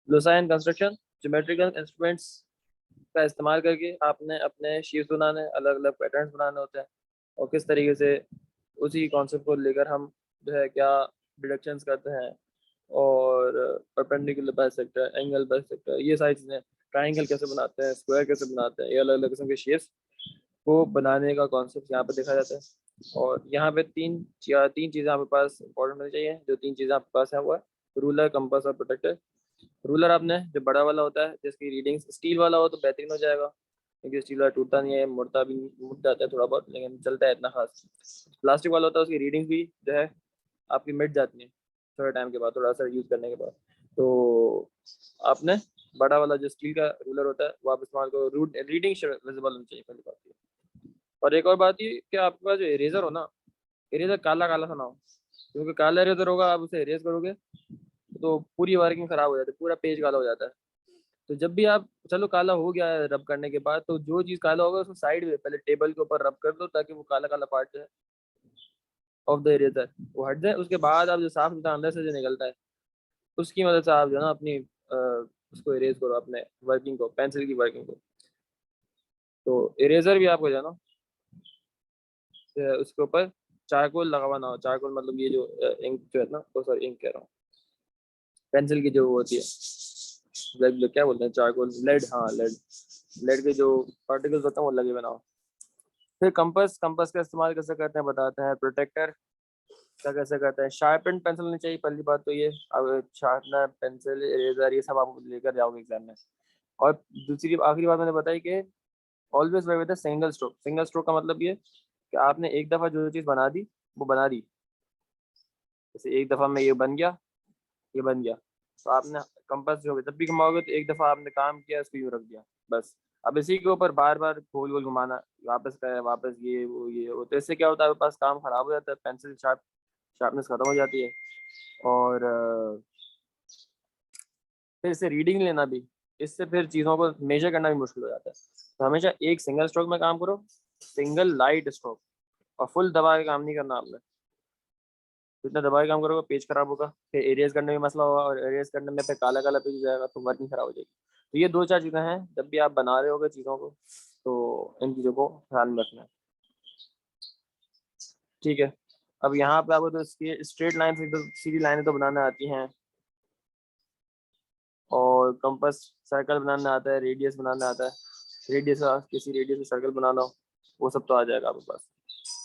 Losar and construction, geometrical instruments का इस्तेमाल करके आपने अपने शीट्स बनाने, अलग अलग पैटर्न्स बनाने होते हैं, और किस तरीके से उसी कॉन्सेप्ट को लेकर हम जो है क्या डिडक्शंस करते हैं, और परपेंडिकुलर बाइसेक्टर, एंगल बाइसेक्टर, ये सारी चीज़ें, ट्राइंगल कैसे बनाते हैं, स्क्वायर कैसे बनाते हैं, ये अलग अलग किस्म के शेप्स को बनाने का कॉन्सेप्ट यहाँ पे देखा जाता है। और यहाँ पे तीन चीज़ें आपके पास इंपॉर्टेंट होनी चाहिए। जो तीन चीज़ें आपके पास है वो है रूलर, कंपास और प्रोटेक्टर। रूलर आपने जो बड़ा वाला होता है जिसकी रीडिंग स्टील वाला हो तो बेहतरीन हो जाएगा, क्योंकि स्टील वाला टूटता नहीं है, मुड़ता भी मुड़ जाता है थोड़ा बहुत, लेकिन चलता है इतना खास। प्लास्टिक वाला होता है उसकी रीडिंग भी जो है आपकी मिट जाती है थोड़े टाइम के बाद, थोड़ा सा यूज़ करने के बाद। तो आपने बड़ा वाला जो स्टील का रूलर होता है वो आप इस्तेमाल करो, रूट रीडिंग विजिबल होनी चाहिए पहली बात ये। और एक और बात ये कि आपके पास जो इरेजर हो ना, इरेजर काला काला सा ना हो, क्योंकि काला इरेजर होगा आप उसे इरेज करोगे तो पूरी वर्किंग खराब हो जाती है, पूरा पेज काला हो जाता है। तो जब भी आप, चलो काला हो गया है रब करने के बाद, तो जो चीज़ काला होगा उसको साइड में पहले टेबल के ऊपर रब कर दो, ताकि वो काला काला पार्ट जो है ऑफ द इरेजर वो हट जाए। उसके बाद आप जो साफ सुथरा अंदर से जो निकलता है उसकी मदद से आप जो है ना अपनी उसको इरेज करो, अपने वर्किंग को, पेंसिल की वर्किंग को। तो इरेजर भी आपको जो है ना उसके ऊपर चारकोल लगवाना हो। चारकोल मतलब ये जो इंक जो है ना, तो सॉरी इंक कह रहा हूँ, पेंसिल की जो वो होती है, लेड, क्या बोलते हैं, चारकोल, लेड, हाँ लेड, लेड के जो पार्टिकल्स होते हैं वो लगे बनाओ। फिर कंपास, कंपास का इस्तेमाल कैसे करते हैं बताते हैं। प्रोटेक्टर का कैसे करते हैं। शार्पन पेंसिल होनी चाहिए पहली बात तो ये। अब शार्पनर, पेंसिल, इरेजर, ये सब आप लेकर जाओगे एग्जाम में। और दूसरी आखिरी बात मैंने बताई कि always work with single stroke. Single stroke का मतलब ये कि आपने एक दफ़ा जो चीज़ बना दी वो बना दी। जैसे एक दफ़ा में ये बन गया, ये बन गया, तो आपने कंपास जो जब भी घुमाओगे तो एक दफ़ा आपने काम किया, इसको यूँ रख दिया बस। अब इसी के ऊपर बार बार गोल गोल घुमाना, वापस करे, वापस ये वो, तो इससे क्या होता है आपके पास काम खराब हो जाता है, पेंसिल शार्पनेस खत्म हो जाती है। और फिर इससे रीडिंग लेना भी, इससे फिर चीज़ों को मेजर करना भी मुश्किल हो जाता है। तो हमेशा एक सिंगल स्ट्रोक में काम करो, सिंगल लाइट स्ट्रोक, और फुल दबा के काम नहीं करना आपने। जितना दबा के काम करोगे पेज खराब होगा, फिर एरियज करने में मसला होगा, और एरियज करने में फिर काला काला पेज हो जाएगा, तो वर्किंग खराब हो जाएगी। तो ये दो चार चीज़ें हैं जब भी आप बना रहे होगे चीज़ों को, तो इन चीज़ों को ध्यान में रखना है। ठीक है। अब यहाँ पे आपको तो इसकी स्ट्रेट लाइन से तो सीधी लाइनें तो बनाना आती हैं, और कंपास सर्कल बनाना आता है, रेडियस बनाना आता है, रेडियस किसी रेडियस में सर्कल बनाना हो वो सब तो आ जाएगा आपके पास।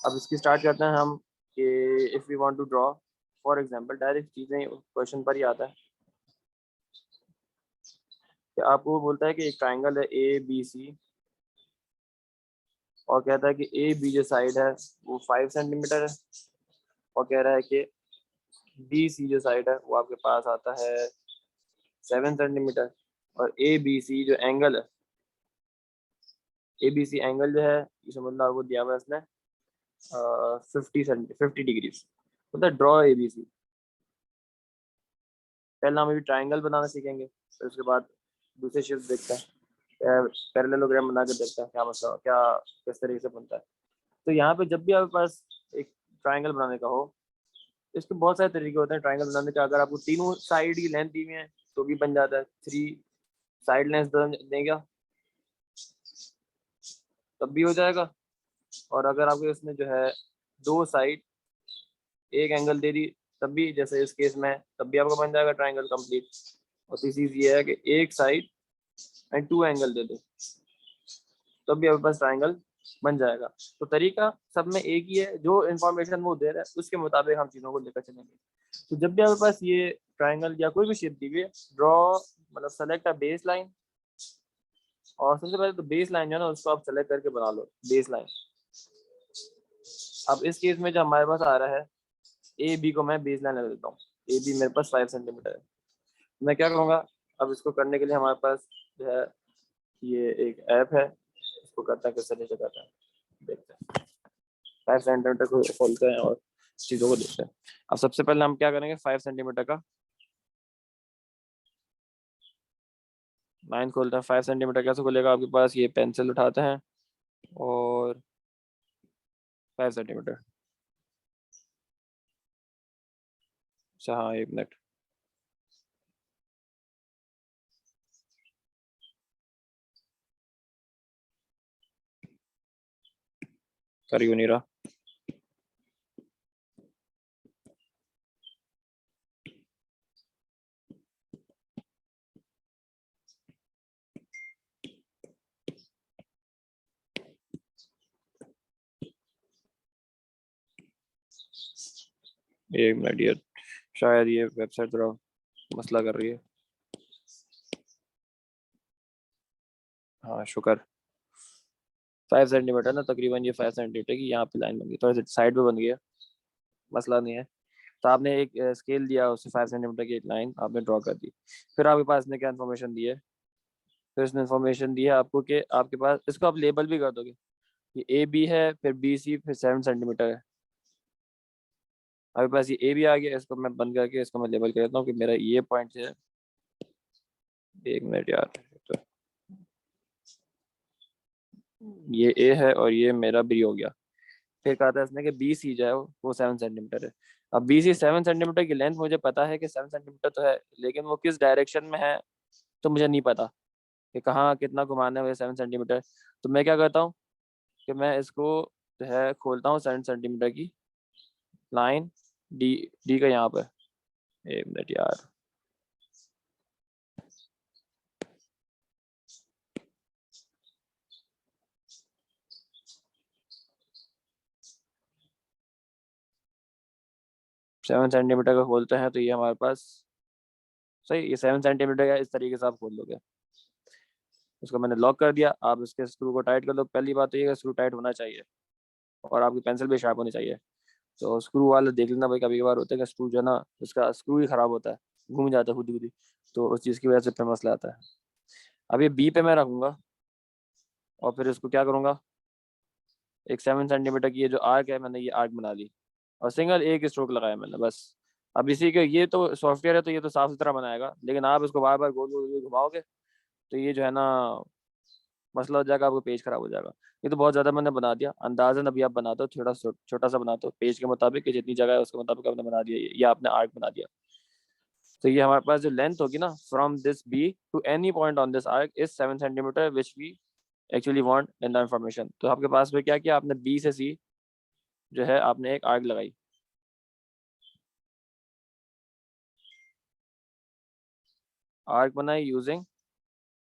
अब इसकी स्टार्ट करते हैं हम कि if we want to draw, for example direct चीज़ें क्वेश्चन पर ही आता है कि आपको बोलता है कि एक ट्राइंगल है ए बी सी, और कहता है कि ए बी जो साइड है वो 5 सेंटीमीटर है, और कह रहा है कि बी सी जो साइड है वो आपके पास आता है 7 सेंटीमीटर। और ए बी सी जो एंगल है, ए बी सी एंगल जो है ये समझ लो आपको दिया हुआ है इसने 50 डिग्रीज। मतलब ड्रॉ ए बी सी। पहले हम अभी ट्राइंगल बनाना सीखेंगे, फिर उसके बाद दूसरे शेप्स देखते हैं, पैरेललोग्राम बना के देखते हैं क्या मसला, क्या किस तरीके से बनता है। तो यहाँ पे जब भी आपके पास एक ट्राइंगल बनाने का हो, इसके बहुत सारे तरीके होते हैं ट्राइंगल बनाने के। अगर आपको तीनों साइड की लेंथ दी हुई है तो भी बन जाता है, 3 साइड लेंथ देगा तब भी हो जाएगा। और अगर आपको इसमें जो है दो साइड एक एंगल दे दी तब भी, जैसे इस केस में है, तब भी आपका बन जाएगा ट्राइंगल कंप्लीट। और तीसरी चीज ये है कि एक साइड एंड 2 एंगल दे दो तब भी आपके पास ट्राइंगल बन जाएगा। तो तरीका सब में एक ही है, जो इन्फॉर्मेशन वो दे रहा है उसके मुताबिक हम चीज़ों को लेकर चलेंगे। तो जब भी आपके पास ये ट्राइंगल या कोई भी शेप दी हुई है, ड्रॉ मतलब सेलेक्ट अ बेस लाइन। और सबसे पहले तो बेस लाइन जो है ना उसको आप सेलेक्ट करके बना लो बेस लाइन। अब इस केस में जो हमारे पास आ रहा है ए बी को मैं बेस लाइन लगा देता हूँ। ए बी मेरे पास 5 सेंटीमीटर है। मैं क्या करूँगा, अब इसको करने के लिए हमारे पास जो है ये एक ऐप है, इसको करता है किस तरीके से करता है देखते हैं। 5 सेंटीमीटर को खोलते हैं और चीज़ों को देखते हैं। अब सबसे पहले हम क्या करेंगे, 5 सेंटीमीटर का लाइन खोलते हैं। 5 सेंटीमीटर कैसे खोलेगा, आपके पास ये पेंसिल उठाते हैं और 5 सेंटीमीटर, अच्छा हाँ 1 मिनट, कर क्यों नहीं रहा? एक मिनट, ये शायद ये वेबसाइट थोड़ा मसला कर रही है। हाँ शुक्र। 5 सेंटीमीटर ना, तकरीबन ये 5 सेंटीमीटर की यहाँ पे लाइन बन गई, थोड़ा सा साइड पे बन गई है, मसला नहीं है। तो आपने एक स्केल दिया, उससे 5 सेंटीमीटर की एक लाइन आपने ड्रॉ कर दी। फिर आपके पास ने क्या इन्फॉर्मेशन दी है? फिर उसने इन्फॉर्मेशन दी है आपको कि आपके पास, इसको आप लेबल भी कर दोगे, ये ए बी है, फिर बी सी, फिर 7 सेंटीमीटर है। आपके पास ये ए बी आ गया, इसको मैं बंद करके इसको मैं लेबल कर देता हूँ कि मेरा ये पॉइंट है। एक मिनट यार, तो ये ए है और ये मेरा बी हो गया। फिर कहा था इसने कि बी सी जो है वो 7 सेंटीमीटर है। अब बी सी 7 सेंटीमीटर की लेंथ मुझे पता है कि 7 सेंटीमीटर तो है, लेकिन वो किस डायरेक्शन में है तो मुझे नहीं पता कि कहाँ कितना घुमाना है मुझे 7 सेंटीमीटर। तो मैं क्या करता हूँ कि मैं इसको जो है खोलता हूँ 7 सेंटीमीटर की लाइन, डी डी का यहाँ पर। एक मिनट यार, 7 सेंटीमीटर का खोलते हैं तो ये हमारे पास सही, ये 7 सेंटीमीटर का इस तरीके से आप खोल लोगे। उसको मैंने लॉक कर दिया, आप इसके स्क्रू को टाइट कर लो। पहली बात तो ये स्क्रू टाइट होना चाहिए और आपकी पेंसिल भी शार्प होनी चाहिए। तो स्क्रू वाले देख लेना भाई, कभी कभार होता है कि स्क्रू जो है ना, उसका स्क्रू ही खराब होता है, घूम जाता है खुद ही खुद ही, तो उस चीज़ की वजह से फिर मसला आता है। अब ये बी पे मैं रखूंगा और फिर इसको क्या करूंगा, एक 7 सेंटीमीटर की ये जो आर्क है, मैंने ये आर्क बना ली और सिंगल एक स्ट्रोक लगाया मैंने बस। अब इसी के, ये तो सॉफ्टवेयर है तो ये तो साफ सुथरा बनाएगा, लेकिन आप इसको बार बार गोल गोल गोल घुमाओगे तो ये जो है ना मसला हो जाएगा, आपको पेज खराब हो जाएगा। ये तो बहुत ज्यादा मैंने बना दिया, अंदाजन अभी आप बनाते हो थोड़ा छोटा सा बनाते हो पेज के मुताबिक, कि जितनी जगह है उसके मुताबिक आपने बना दिया, ये आपने आर्क बना दिया। तो ये हमारे पास जो लेंथ होगी ना, from this B to any point on this arc is 7 centimetre, which we actually want in the information. तो आपके पास में क्या किया आपने, बी से सी जो है आपने एक आर्क लगाई। आर्क बनाई यूजिंग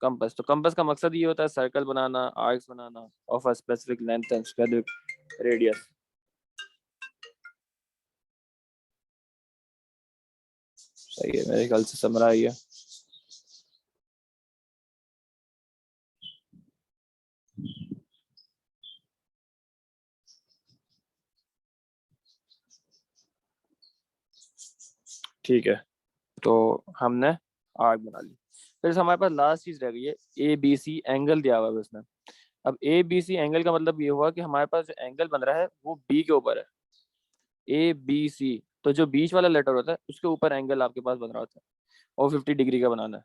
कंपास। तो कंपास का मकसद ये होता है circle banana, arcs banana of a specific length and specific radius. सही है, मेरे ख्याल से समझ आई है। ठीक है, तो हमने आर्क बना ली। फिर हमारे पास लास्ट चीज रह गई है, ए बी सी एंगल दिया हुआ है उसने। अब ए बी सी एंगल का मतलब ये हुआ कि हमारे पास जो एंगल बन रहा है वो बी के ऊपर है। ए बी सी, तो जो बीच वाला लेटर होता है उसके ऊपर एंगल आपके पास बन रहा होता है, और 50 डिग्री का बनाना है।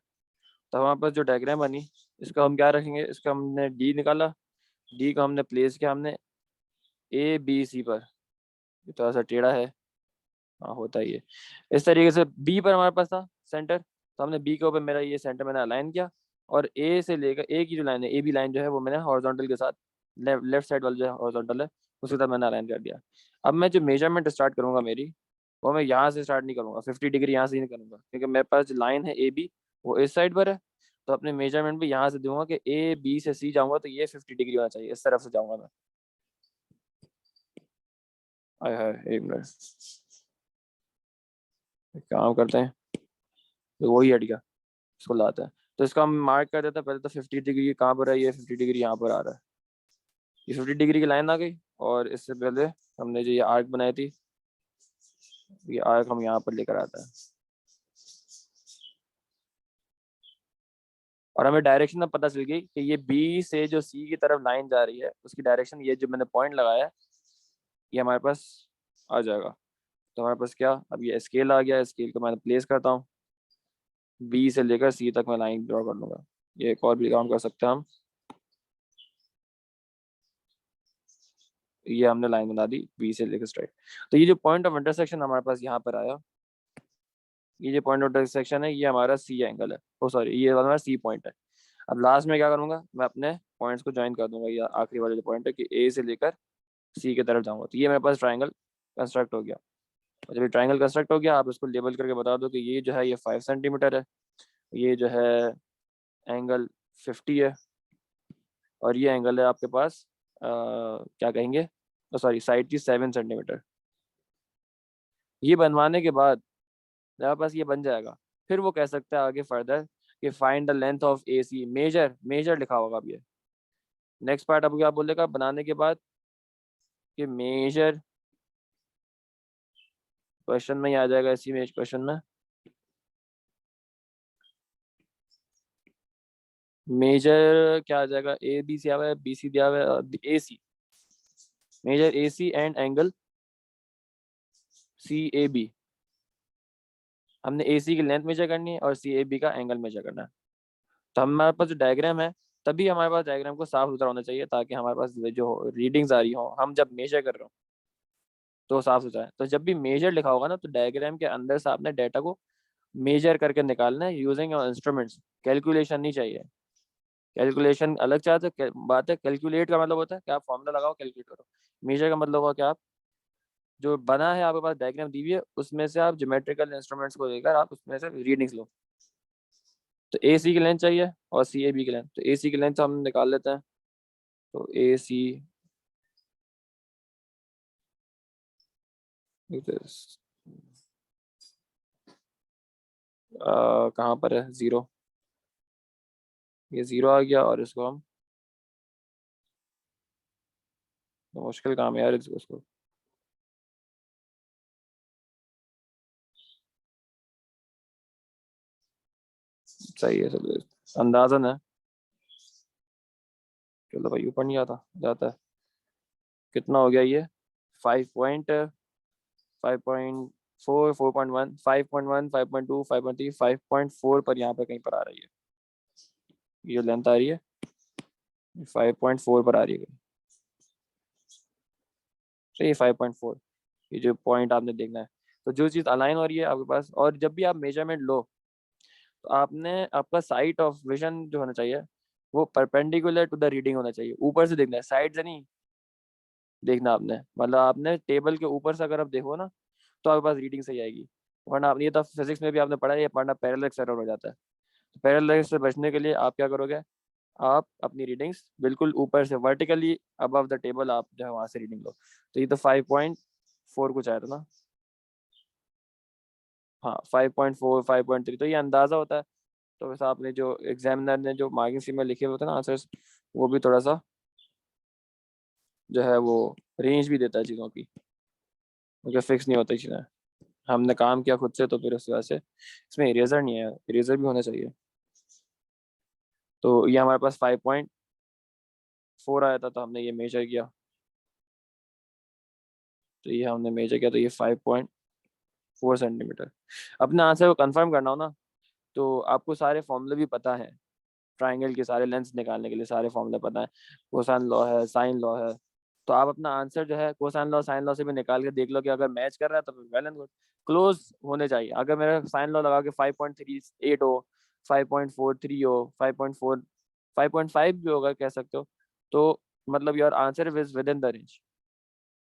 तो हमारे पास जो डायग्राम बनी, इसका हम क्या रखेंगे, इसका हमने डी निकाला, डी को हमने प्लेस किया हमने ए बी सी पर। ये थोड़ा सा टेढ़ा है, हाँ होता ही है। इस तरीके से बी पर हमारे पास था सेंटर, तो हमने बी के ऊपर मेरा ये सेंटर मैंने अलाइन किया, और ए से लेकर ए की जो लाइन है, ए बी लाइन जो है वो मैंने हॉरिजॉन्टल के साथ, लेफ्ट साइड वाला जो है हॉरिजॉन्टल है उसके साथ मैंने अलाइन कर दिया। अब मैं जो मेजरमेंट स्टार्ट करूंगा मेरी, वो मैं यहाँ से स्टार्ट नहीं करूंगा, 50 डिग्री यहाँ से नहीं करूंगा, क्योंकि मेरे पास जो लाइन है ए बी वो इस साइड पर है। तो अपने मेजरमेंट भी यहाँ से दूंगा कि ए बी से सी जाऊंगा तो ये 50 डिग्री होना चाहिए, इस तरफ से जाऊंगा मैं। आय हाय, एक मिनट, एक काम करते हैं, तो वही हट गया, इसको लाते हैं। तो इसका हम मार्क कर देते हैं पहले, तो 50 डिग्री कहाँ पर है, ये 50 डिग्री यहाँ पर आ रहा है, ये 50 डिग्री की लाइन आ गई। और इससे पहले हमने जो ये आर्क बनाई थी, ये आर्क हम यहाँ पर लेकर आते हैं, और हमें डायरेक्शन में पता चल गई कि ये बी से जो सी की तरफ लाइन जा रही है उसकी डायरेक्शन, ये जो मैंने पॉइंट लगाया है ये हमारे पास आ जाएगा। तो हमारे पास क्या, अब ये स्केल आ गया, स्केल को मैंने प्लेस करता हूँ, बी से लेकर सी तक मैं लाइन ड्रॉ कर लूंगा। ये एक और भी काम कर सकते हैं हम, ये हमने लाइन बना दी बी से लेकर स्ट्राइट। तो ये जो पॉइंट ऑफ इंटरसेक्शन हमारे पास यहाँ पर आया, ये जो पॉइंट ऑफ इंटरसेक्शन है ये हमारा सी एंगल है, ओ सॉरी ये हमारा सी पॉइंट है। अब लास्ट में क्या करूंगा, मैं अपने पॉइंट्स को ज्वाइन कर दूंगा, ये आखिरी वाले जो पॉइंट है कि ए से लेकर सी की तरफ जाऊंगा। तो ये मेरे पास ट्राइंगल कंस्ट्रक्ट हो गया। और जब ये ट्राइंगल कंस्ट्रक्ट हो गया, आप उसको लेबल करके बता दो कि ये जो है ये 5 सेंटीमीटर है, ये जो है एंगल 50 है, और ये एंगल है आपके पास क्या कहेंगे, सॉरी साइड की 7 सेंटीमीटर। ये बनवाने के बाद जब आपके पास ये बन जाएगा, फिर वो कह सकता है आगे फर्दर कि find the length of A C. Measure, measure लिखा होगा अब ये। नेक्स्ट पार्ट अब क्या बोलेगा बनाने के बाद कि मेजर, क्वेश्चन में ही आ जाएगा, इसी में क्वेश्चन में मेजर क्या आ जाएगा, ए बी सी आया है, बी सी दिया हुआ है, A C, measure A C and angle C A B. हमने ए सी की लेंथ मेजर करनी है और सी ए बी का एंगल मेजर करना है। तो हमारे पास जो डायग्राम है, तभी हमारे पास डायग्राम को साफ सुथरा होना चाहिए, ताकि हमारे पास जो रीडिंग्स आ रही हो, हम जब मेजर कर रहे हो तो साफ सुथरा है। तो जब भी मेजर लिखा होगा ना, तो डायग्राम के अंदर से आपने डाटा को मेजर करके निकालना है यूजिंग योर इंस्ट्रूमेंट्स। कैलकुलेशन नहीं चाहिए। कैलकुलेशन अलग बात है। कैलकुलेट का मतलब होता है कि आप फॉर्मूला लगाओ, कैलकुलेट करो। मेजर का मतलब होगा कि आप जो बना है, आपके पास डायग्राम दी हुई है, उसमें से आप ज्योमेट्रिकल इंस्ट्रूमेंट्स को लेकर आप उसमें से रीडिंग्स लो। तो ए सी की लेंथ चाहिए और सी ए बी की लेंथ। तो ए सी की लेंथ हम निकाल लेते हैं। तो ए सी कहाँ पर है, जीरो। ये जीरो आ गया, और इसको हम, तो मुश्किल काम है यार उसको। सही है, चलो अंदाजन है। चलो भाई, ऊपर नहीं आता, जाता है। कितना हो गया ये, 5.5.4, 4.1, 5.1, 5.2, 5.3, 5.4 पर यहाँ पे कहीं पर आ रही है। ये लेंथ आ रही है 5.4 पर आ रही है। सही है, 5.4। ये जो पॉइंट आपने देखना है, तो जो चीज़ अलाइन हो रही है आपके पास, और जब भी आप मेजरमेंट लो, तो आपने आपका साइट ऑफ विजन जो होना चाहिए, वो परपेंडिकुलर टू द रीडिंग होना चाहिए। ऊपर से देखना है, साइड से नहीं देखना आपने। मतलब आपने टेबल के ऊपर से अगर आप देखो ना, तो आपके पास रीडिंग सही आएगी। वरना आप, ये तो फिजिक्स में भी आपने पढ़ा है, ये पढ़ना पैरेलल एरर हो जाता है। तो पैरेलल से बचने के लिए आप क्या करोगे, आप अपनी रीडिंग्स बिल्कुल ऊपर से वर्टिकली अबव द टेबल आप जो है वहां से रीडिंग लो। तो ये तो 5.4 कुछ आया था ना। हाँ, 5.4, 5.3, तो ये अंदाजा होता है। तो वैसे आपने जो एग्जामिनर ने जो मार्किंग स्कीम में लिखे होते हैं ना आंसर्स, वो भी थोड़ा सा जो है वो रेंज भी देता है चीज़ों की, क्योंकि फिक्स नहीं होता चीज़ें। हमने काम किया खुद से, तो फिर उस वजह से इसमें इरेजर नहीं है, इरेजर भी होना चाहिए। तो ये हमारे पास 5.4 आया था, तो हमने ये मेजर किया। तो ये हमने मेजर किया, तो ये 5.4 सेंटीमीटर। अपने आंसर को कंफर्म करना हो ना, तो आपको सारे फॉर्मूले भी पता है। ट्राइंगल के सारे लेंस निकालने के लिए सारे फॉर्मूले पता है। कोसाइन लॉ है, साइन लॉ है। तो आप अपना आंसर जो है कोसाइन लॉ, साइन लॉ से भी निकाल के देख लो कि अगर मैच कर रहा है तो फिर वेल एंड गुड, क्लोज होने चाहिए। अगर मेरा साइन लॉ लगा के 5.38 हो, 5.43 हो, 5.4, 5.5 भी होगा कह सकते हो, तो मतलब your answer is with in the range.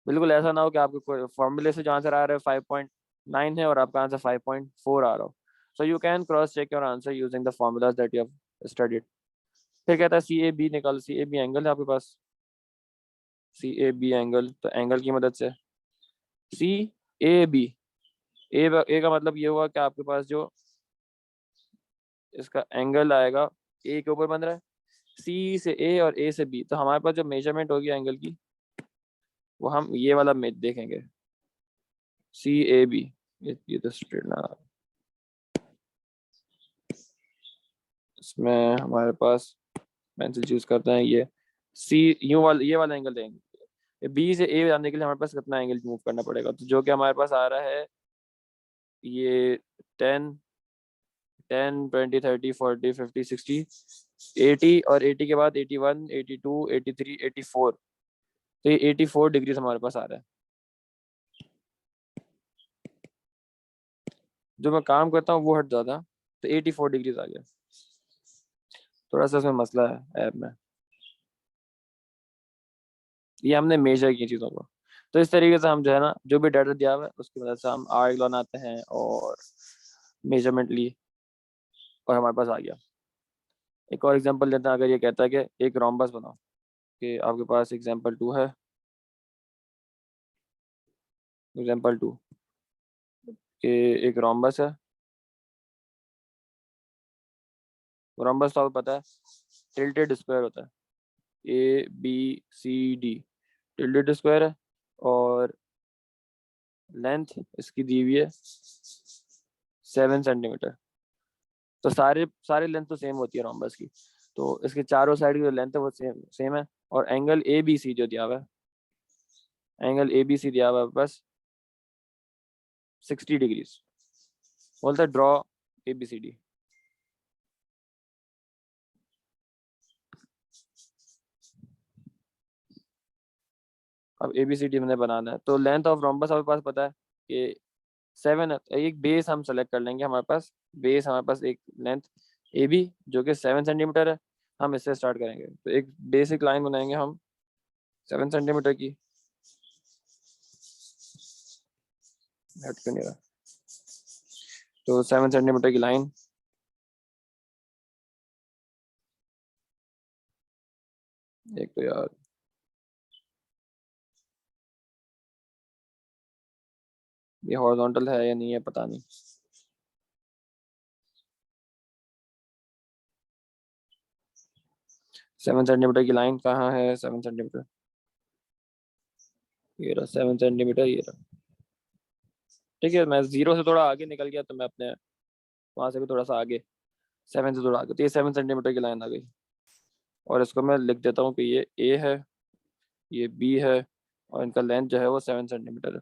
बिल्कुल ऐसा ना हो कि आपके फॉर्मूले से जो आंसर आ रहा है 5.9 है और आपका आंसर 5.4 आ रहा हो। So you can cross check your answer using the formulas that you have studied. फिर कहता है सी ए बी निकालो। सी ए बी एंगल है आपके पास, सी ए बी एंगल। तो एंगल की मदद से सी ए बी, ए का मतलब ये हुआ कि आपके पास जो इसका एंगल आएगा, ए के ऊपर बन रहा है, सी से ए और ए से बी। तो हमारे पास जो मेजरमेंट होगी एंगल की, वो हम ये वाला में देखेंगे, सी ए बी। ये तो स्ट्रेट ना, इसमें हमारे पास पेंसिल चूज करते हैं, ये सी, यू वाला, ये वाला एंगल देंगे। बी से ए जाने के लिए हमारे पास कितना एंगल मूव करना पड़ेगा, तो जो कि हमारे पास आ रहा है ये 10, 10, 20, 30, 40, 50, 60, 80, और 80 के बाद 81, 82, 83, 84। तो ये 84 डिग्री हमारे पास आ रहा है। जो मैं काम करता हूँ वो हट जाता, तो 84 डिग्रीज आ गया। थोड़ा सा इसमें मसला है ऐप में। ये हमने मेजर की चीज़ों को। तो इस तरीके से हम जो है ना, जो भी डाटा दिया हुआ है उसकी मदद से हम आर्क बनाते हैं और मेजरमेंट ली और हमारे पास आ गया। एक और एग्जांपल देते हैं, अगर ये कहता है कि एक रोम्बस बनाओ, कि आपके पास एग्जांपल 2 है। एग्जांपल 2 कि एक रोम्बस है। रोम्बस तो आपको पता है टिल्टेड स्क्वायर होता है, ABCD टिल्टेड स्क्वायर है, और लेंथ इसकी दी हुई है 7 सेंटीमीटर। तो सारे सारे लेंथ तो सेम होती है रोम्बस की। तो इसके चारों साइड की जो लेंथ है वो सेम सेम है, और एंगल ABC जो दिया हुआ है, एंगल ABC दिया हुआ है बस 60 डिग्रीज। बोलता है ड्रॉ ABCD। अब ABCD मैंने बनाना है, तो लेंथ ऑफ रोम्बस हमारे पास पता है कि 7 है। तो एक बेस हम सेलेक्ट कर लेंगे, हमारे पास बेस, हमारे पास एक लेंथ AB जो कि 7 सेंटीमीटर है। हम इससे स्टार्ट करेंगे, तो एक बेसिक लाइन बनाएंगे हम 7 सेंटीमीटर की। हट क्यों नहीं रहा? तो 7 सेंटीमीटर की लाइन, एक तो यार ये हॉरिजॉन्टल है या नहीं है पता नहीं। 7 सेंटीमीटर की लाइन कहाँ है? 7 सेंटीमीटर, ये रहा 7 सेंटीमीटर, ये रहा। ठीक है, मैं जीरो से थोड़ा आगे निकल गया, तो मैं अपने वहां से भी थोड़ा सा आगे, 7 से थोड़ा आगे, तो ये 7 सेंटीमीटर की लाइन आ गई। और इसको मैं लिख देता हूँ कि ये A है, ये B है, और इनका लेंथ जो है वो 7 सेंटीमीटर है।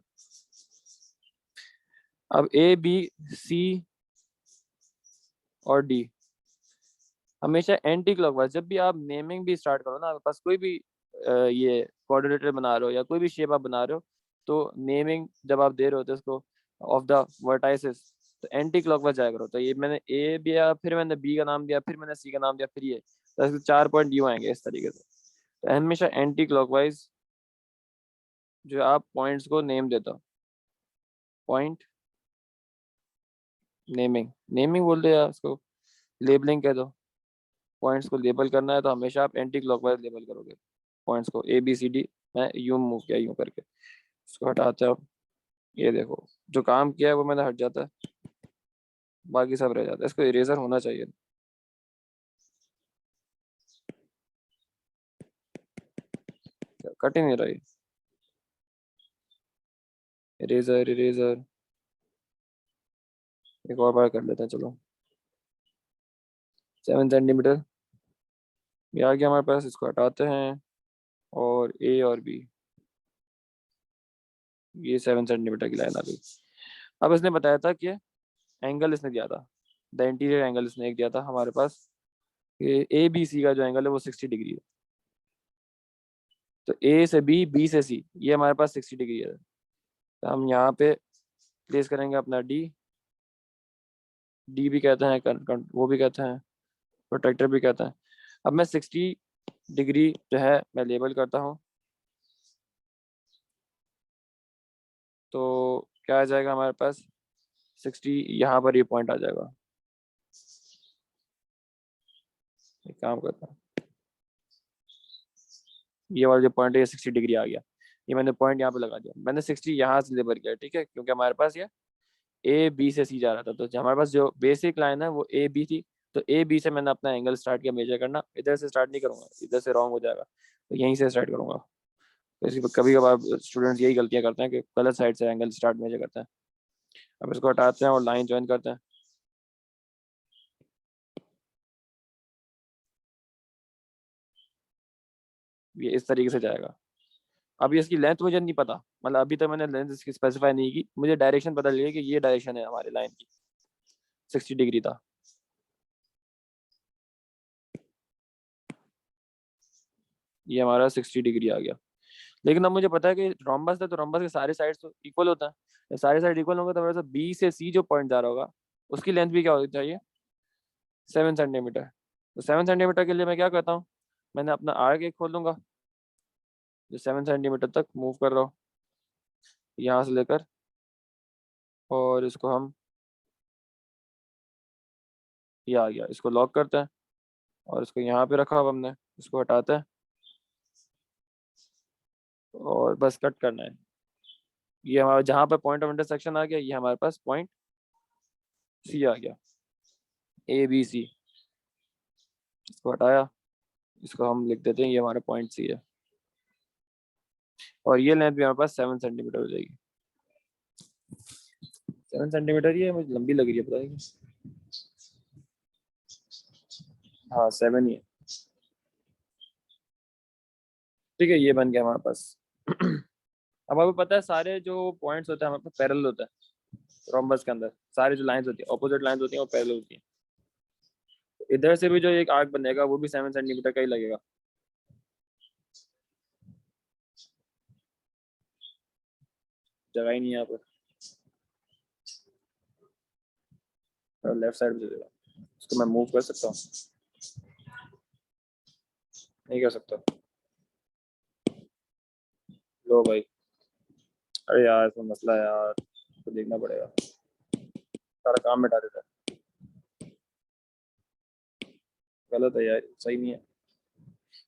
अब ABC और D हमेशा एंटी क्लॉकवाइज, जब भी आप नेमिंग भी स्टार्ट करो ना, आपके पास कोई भी ये कोऑर्डिनेटर बना रहे हो या कोई भी शेप आप बना रहे हो, तो नेमिंग जब आप दे रहे होते उसको ऑफ द वर्टाइसेस, तो एंटी क्लॉकवाइज जाया करो। तो ये मैंने A दिया, फिर मैंने B का नाम दिया, फिर मैंने C का नाम दिया, फिर ये, तो ऐसे 4 पॉइंट यूँ आएंगे इस तरीके से। तो हमेशा एंटी क्लॉकवाइज जो आप पॉइंट्स को नेम देता हो, पॉइंट नेमिंग, नेमिंग बोल दो या उसको लेबलिंग कह दो। पॉइंट्स को लेबल करना है तो हमेशा आप एंटी क्लॉकवाइज लेबल करोगे पॉइंट्स को। ABCD मैं यूं मूव किया, यूं करके इसको हटाते हो, ये देखो जो काम किया है वो मैंने हट जाता है, बाकी सब रह जाता है। इसको इरेजर होना चाहिए, कट ही नहीं रही। इरेजर इरेजर, एक और बार कर लेते हैं चलो। 7 सेंटीमीटर ये आ गया हमारे पास, इसको हटाते हैं, और A और B, ये 7 सेंटीमीटर की लाइन आ गई। अब इसने बताया था कि एंगल इसने दिया था, द इंटीरियर एंगल इसने एक दिया था हमारे पास, कि ABC का जो एंगल है वो 60 डिग्री है। तो A से B, B से C, ये हमारे पास 60 डिग्री है। तो हम यहाँ पे प्लेस करेंगे अपना D भी कहते हैं, वो भी कहते हैं, प्रोटेक्टर भी कहते हैं। अब मैं 60 डिग्री जो है मैं लेबल करता हूँ, तो क्या आ जाएगा हमारे पास? 60, यहाँ पर ये पॉइंट आ जाएगा। एक काम करता हूँ, ये वाला जो पॉइंट है ये 60 डिग्री आ गया। ये मैंने पॉइंट यहाँ पे लगा दिया, मैंने 60 यहाँ से लेबल किया, ठीक है, क्योंकि हमारे पास ये AB से C जा रहा था। तो हमारे पास जो बेसिक लाइन है वो AB थी, तो AB से मैंने अपना एंगल स्टार्ट किया मेजर करना। इधर से स्टार्ट नहीं करूंगा, इधर से रॉन्ग हो जाएगा, तो यहीं से स्टार्ट करूंगा। तो इसी कभी कभार स्टूडेंट्स यही गलतियां करते हैं कि गलत साइड से एंगल स्टार्ट मेजर करते हैं। अब इसको हटाते हैं और लाइन ज्वाइन करते हैं, ये इस तरीके से जाएगा। अभी इसकी लेंथ मुझे नहीं पता, मतलब अभी तक मैंने लेंथ इसकी स्पेसिफाई नहीं की, मुझे डायरेक्शन पता लगी कि ये डायरेक्शन है हमारी लाइन की, 60 डिग्री था। ये हमारा 60 डिग्री आ गया। लेकिन अब मुझे पता है कि रोम्बस है, तो रोम्बस के सारे साइड तो इक्वल होता है। जब सारे साइड इक्वल होंगे तो मेरे पास B से C जो पॉइंट जा रहा होगा उसकी लेंथ भी क्या होनी चाहिए? 7 सेंटीमीटर। तो 7 सेंटीमीटर के लिए मैं क्या करता हूँ, मैंने अपना आर्क एक खोल लूंगा, जो 7 सेंटीमीटर तक मूव कर रहा हो यहाँ से लेकर, और इसको हम, ये आ गया, इसको लॉक करते हैं और इसको यहाँ पे रखा हुआ हमने, इसको हटाते हैं और बस कट करना है। ये हमारा जहाँ पे पॉइंट ऑफ इंटरसेक्शन आ गया, ये हमारे पास पॉइंट सी आ गया, ABC। इसको हटाया, इसको हम लिख देते हैं, ये हमारा पॉइंट सी है, और ये लेंथ भी हमारे पास 7 सेंटीमीटर हो जाएगी। 7 सेंटीमीटर, ये मुझे लंबी लग रही है, पता नहीं। हाँ 7 ही है। ठीक है, ये बन गया हमारे पास। अब आपको पता है सारे जो पॉइंट्स होते हैं हमारे पास पैरेलल होता है रोम्बस के अंदर, सारी जो लाइंस होती है, ऑपोजिट लाइंस होती हैं, वो पैरेलल होती हैं। इधर से भी जो एक आर्क बनेगा वो भी 7 सेंटीमीटर का ही लगेगा। जगह ही नहीं है यहाँ पर, लेफ्ट साइड में जगह, इसको मैं मूव कर सकता हूँ? नहीं कर सकता। लो भाई, अरे यार इसमें मसला है यार, तो देखना पड़ेगा, सारा काम मिटा देता है। गलत है यार, सही नहीं है।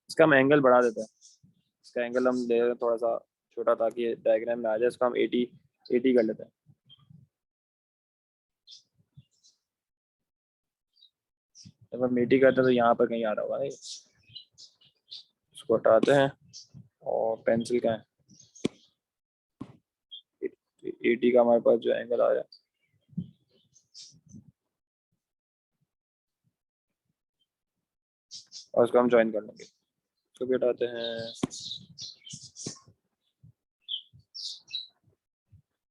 इसका हम एंगल बढ़ा देते हैं, इसका एंगल हम दे रहे हैं थोड़ा सा छोटा, ताकि डायग्राम में आ जाए। इसको हम 80 कर लेते हैं। जब हम 80 करते हैं तो यहाँ पर कहीं आ रहा होगा नहीं, इसको हटाते हैं और पेंसिल का है 80 का हमारे पास जो एंगल आ रहा है, और उसको हम ज्वाइन कर लेंगे। इसको भी हटाते हैं।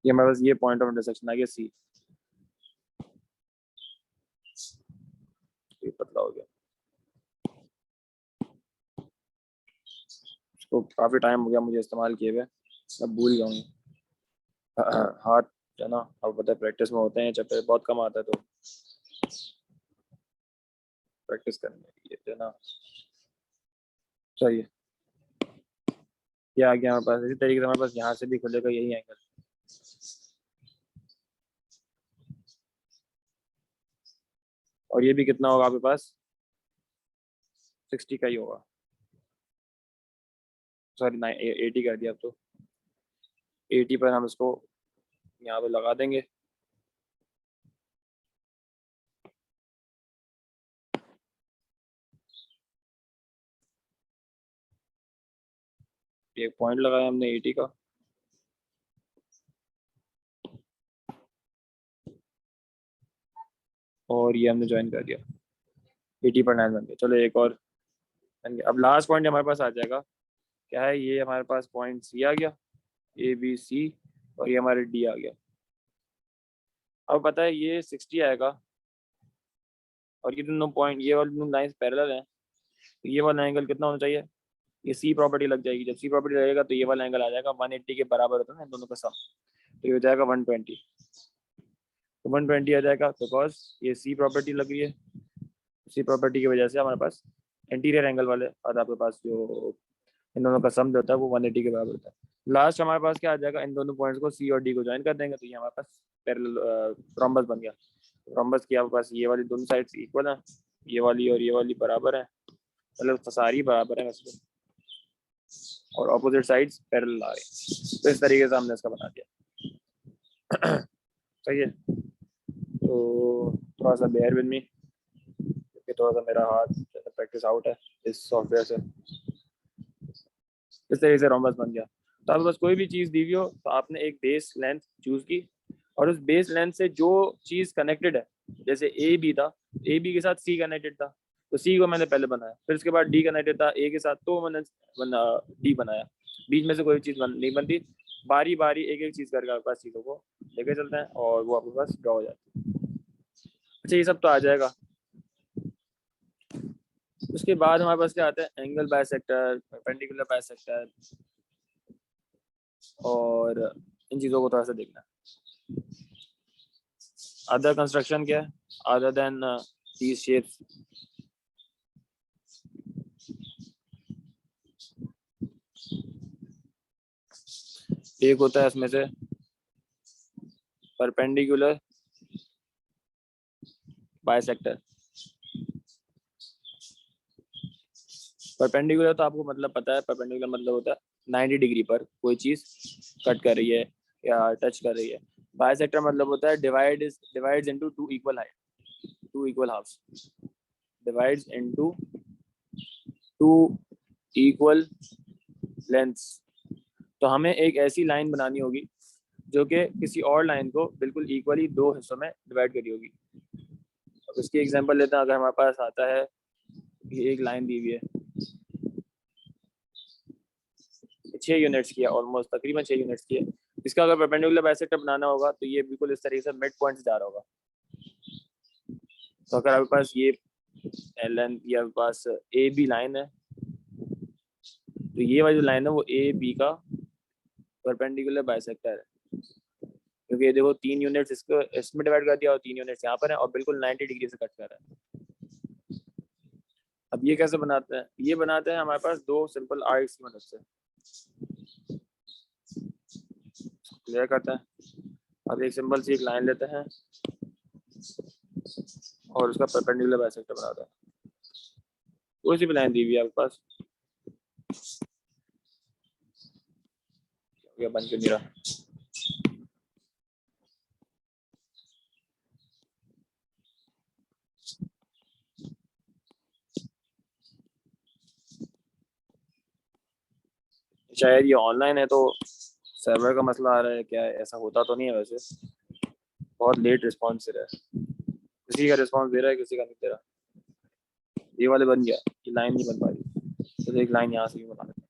ये हमारे पास ये पॉइंट ऑफ इंटरसेक्शन आ गया सी। ये पतला हो गया, इसको काफी टाइम हो गया मुझे इस्तेमाल किए हुए, मैं भूल गया हूँ। हाथ है ना, अब पता है प्रैक्टिस में होते हैं, चक्कर बहुत कम आता है, तो प्रैक्टिस करने के लिए है ना। चाहिए, ये आ गया हमारे पास। इसी तरीके से हमारे पास यहाँ से भी खुलेगा यही एंगल, और ये भी कितना होगा आपके पास? 60 का ही होगा, सॉरी 80 कर दिया अब तो। 80 पर हम इसको यहाँ पे लगा देंगे। एक पॉइंट लगाया हमने 80 का, और ये हमने ज्वाइन कर दिया, 80 पर 9 बन गया। चलो एक और बन गया। अब लास्ट पॉइंट हमारे पास आ जाएगा, क्या है ये? हमारे पास पॉइंट सी आ गया, ABC, और ये हमारे D आ गया। अब पता है ये 60 आएगा, और ये दोनों पॉइंट, ये वाली दोनों लाइंस पैरेलल हैं, तो ये वाला एंगल कितना होना चाहिए? ये सी प्रॉपर्टी लग जाएगी। जब सी प्रॉपर्टी लगेगा तो ये वाला एंगल आ जाएगा 180 के बराबर होता है ना इन दोनों का सम, तो ये हो जाएगा 120। तो 120 आ जाएगा, बिकॉज ये सी प्रॉपर्टी लग रही है। सी प्रॉपर्टी की वजह से हमारे पास एंटीरियर एंगल वाले, और आपके पास जो इन दोनों का सम जो होता है वो 180 के बराबर होता है। लास्ट हमारे पास क्या आ जाएगा? इन दोनों पॉइंट्स को सी और डी को ज्वाइन कर देंगे, तो ये हमारे पास पैरेलल रोम्बस बन गया। रोम्बस की आपके पास ये वाली दोनों साइड्स इक्वल है, ये वाली और ये वाली बराबर है, मतलब सारी बराबर है वैसे तो, और ऑपोजिट साइड्स पैरेलल आ रहे हैं। तो इस तरीके से हमने इसका बना दिया। सही है। तो थोड़ा सा बेयर विद मी, क्योंकि थोड़ा सा मेरा हाथ प्रैक्टिस आउट है इस सॉफ्टवेयर से। इस तरीके से रोम्बस बन गया। तो आपके पास कोई भी चीज़ दी हुई हो, तो आपने एक बेस लेंथ चूज की, और उस बेस लेंथ से जो चीज़ कनेक्टेड है, जैसे ए बी था, ए बी के साथ सी कनेक्टेड था, तो सी को मैंने पहले बनाया, फिर उसके बाद डी कनेक्टेड था ए के साथ, तो मैंने डी बनाया। बीच में से कोई चीज़ नहीं बनती, बारी बारी एक एक चीज़ करके आपके पास चीज़ों को लेके चलते हैं, और वो आपके पास ड्रॉ हो जाती है। अच्छा, ये सब तो आ जाएगा। उसके बाद हमारे पास क्या आता है? एंगल बाइसेक्टर, परपेंडिकुलर बाइसेक्टर, और इन चीज़ों को थोड़ा सा देखना है। अदर कंस्ट्रक्शन क्या है अदर देन these shapes? एक होता है इसमें से परपेंडिकुलर बाइसेक्टर। परपेंडिकुलर तो आपको मतलब पता है, परपेंडिकुलर मतलब होता है 90 डिग्री पर कोई चीज कट कर रही है या टच कर रही है। बाइसेक्टर मतलब होता है divides into two equal halves, divides into two equal lengths. तो हमें एक ऐसी लाइन बनानी होगी जो कि किसी और लाइन को बिल्कुल इक्वली दो हिस्सों में डिवाइड करी होगी। अब इसकी एग्जांपल लेते हैं। अगर हमारे पास आता है ये एक लाइन दी हुई है 6 यूनिट्स की है, ऑलमोस्ट तकरीबन 6 यूनिट्स की है। इसका अगर परपेंडिकुलर बाइसेक्टर बनाना होगा तो ये बिल्कुल इस तरीके से मिड पॉइंट से जा रहा होगा। तो अगर आपके पास ये लेंथ या आपके पास ए बी लाइन है, तो ये वाली जो लाइन है वो ए बी का परपेंडिकुलर बाइसेक्टर है, क्योंकि ये देखो 3 यूनिट्स इसको इसमें डिवाइड कर दिया और 3 यूनिट्स यहाँ पर है और बिल्कुल 90 डिग्री से कट कर रहा है। अब ये कैसे बनाते हैं? ये बनाते हैं हमारे पास दो सिंपल आर्क्स की मदद से। क्लियर करते हैं। अब एक सिंपल सी एक लाइन लेते हैं और उसका परपेंडिकुलर बाइसेक्टर बनाते हैं। कोई सी भी लाइन दी हुई है आपके पास, ये बन क्यों नहीं रहा? शायद ये ऑनलाइन है तो सर्वर का मसला आ रहा है क्या? ऐसा होता तो नहीं है वैसे। बहुत लेट रिस्पॉन्स दे रहा है, किसी का रिस्पॉन्स दे रहा है किसी का नहीं दे रहा। ये वाले बन गया, ये लाइन नहीं बन पा रही, तो एक लाइन यहाँ से भी बना लेते हैं।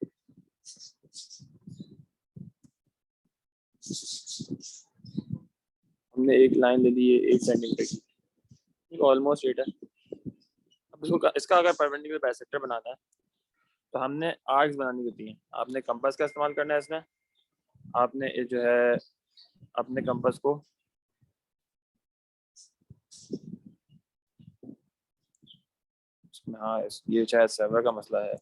हमने एक लाइन ले ली है 8 सेंटीमीटर की, ऑलमोस्ट 8 है। अब इसको इसका अगर परपेंडिकुलर बाइसेक्टर बनाना है तो हमने आर्क्स बनानी होती हैं। आपने कंपास का इस्तेमाल करना है इसमें। आपने ये जो है अपने कंपास को हाँ, ये शायद सर्वर का मसला है।